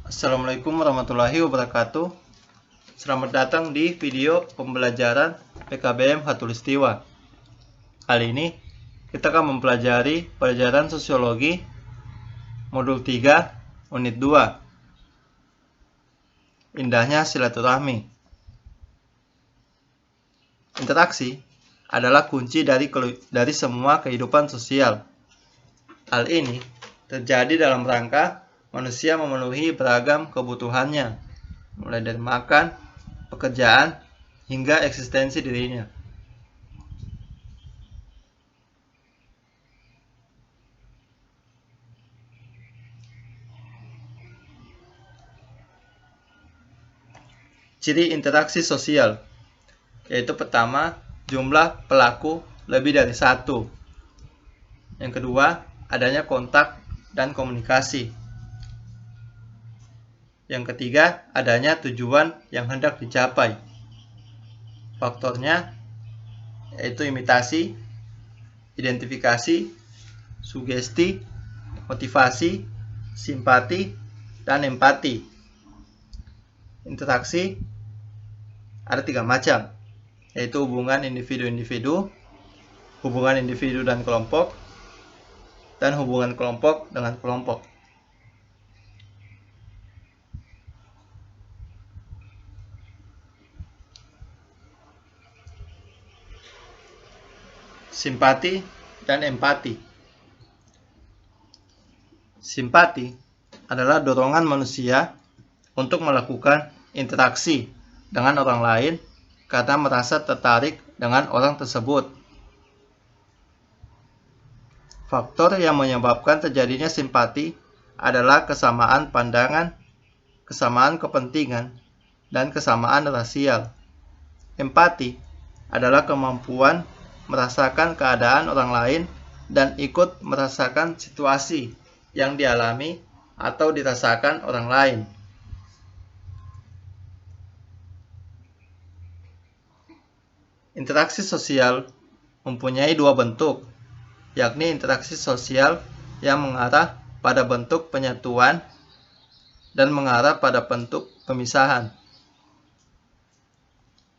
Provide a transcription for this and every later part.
Assalamualaikum warahmatullahi wabarakatuh. Selamat datang di video pembelajaran PKBM Khatulistiwa. Kali ini kita akan mempelajari pelajaran sosiologi modul 3 unit 2. Indahnya silaturahmi. Interaksi adalah kunci dari semua kehidupan sosial. Hal ini terjadi dalam rangka manusia memenuhi beragam kebutuhannya, mulai dari makan, pekerjaan, hingga eksistensi dirinya. Ciri interaksi sosial, yaitu pertama, jumlah pelaku lebih dari satu. Yang kedua, adanya kontak dan komunikasi. Yang ketiga, adanya tujuan yang hendak dicapai. Faktornya yaitu imitasi, identifikasi, sugesti, motivasi, simpati, dan empati. Interaksi ada 3 macam, yaitu hubungan individu-individu, hubungan individu dan kelompok, dan hubungan kelompok dengan kelompok. Simpati dan empati. Simpati adalah dorongan manusia untuk melakukan interaksi dengan orang lain karena merasa tertarik dengan orang tersebut. Faktor yang menyebabkan terjadinya simpati adalah kesamaan pandangan, kesamaan kepentingan, dan kesamaan rasial. Empati adalah kemampuan merasakan keadaan orang lain dan ikut merasakan situasi yang dialami atau dirasakan orang lain. Interaksi sosial mempunyai 2 bentuk, yakni interaksi sosial yang mengarah pada bentuk penyatuan dan mengarah pada bentuk pemisahan.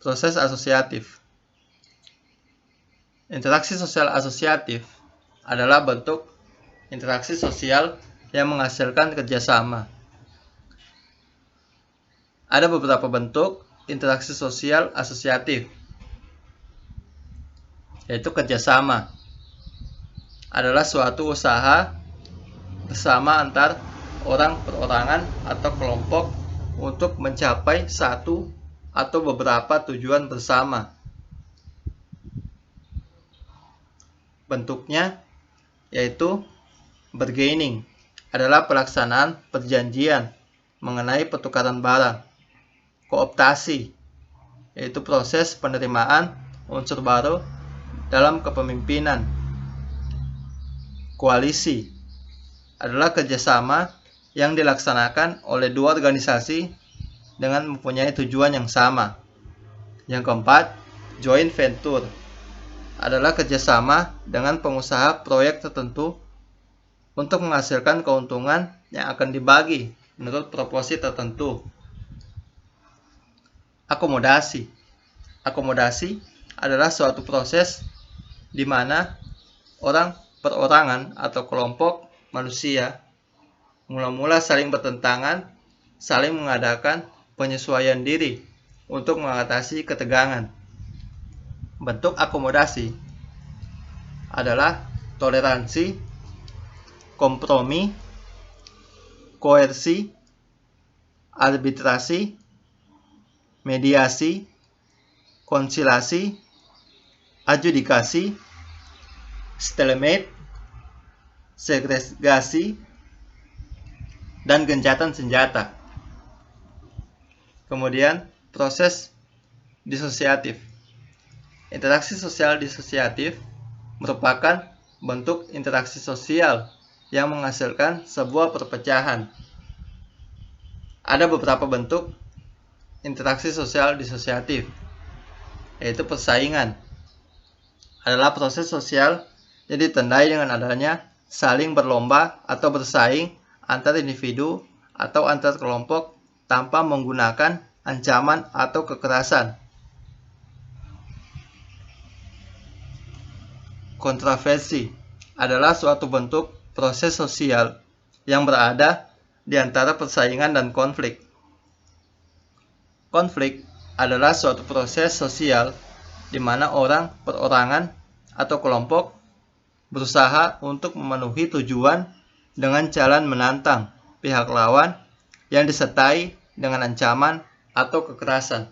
Proses asosiatif. Interaksi sosial asosiatif adalah bentuk interaksi sosial yang menghasilkan kerjasama. Ada beberapa bentuk interaksi sosial asosiatif, yaitu kerjasama adalah suatu usaha bersama antar orang perorangan atau kelompok untuk mencapai satu atau beberapa tujuan bersama. Bentuknya yaitu bargaining adalah pelaksanaan perjanjian mengenai pertukaran barang. Kooptasi yaitu proses penerimaan unsur baru dalam kepemimpinan. Koalisi adalah kerjasama yang dilaksanakan oleh 2 organisasi dengan mempunyai tujuan yang sama. Yang keempat, joint venture adalah kerjasama dengan pengusaha proyek tertentu untuk menghasilkan keuntungan yang akan dibagi menurut proporsi tertentu. Akomodasi. Akomodasi adalah suatu proses di mana orang perorangan atau kelompok manusia mula-mula saling bertentangan, saling mengadakan penyesuaian diri untuk mengatasi ketegangan. Bentuk akomodasi adalah toleransi, kompromi, koersi, arbitrasi, mediasi, konsilasi, adjudikasi, stalemate, segregasi, dan gencatan senjata. Kemudian proses disosiatif. Interaksi sosial disosiatif merupakan bentuk interaksi sosial yang menghasilkan sebuah perpecahan. Ada beberapa bentuk interaksi sosial disosiatif, yaitu persaingan. Adalah proses sosial yang ditandai dengan adanya saling berlomba atau bersaing antar individu atau antar kelompok tanpa menggunakan ancaman atau kekerasan. Kontroversi adalah suatu bentuk proses sosial yang berada di antara persaingan dan konflik. Konflik adalah suatu proses sosial di mana orang, perorangan, atau kelompok berusaha untuk memenuhi tujuan dengan jalan menantang pihak lawan yang disertai dengan ancaman atau kekerasan.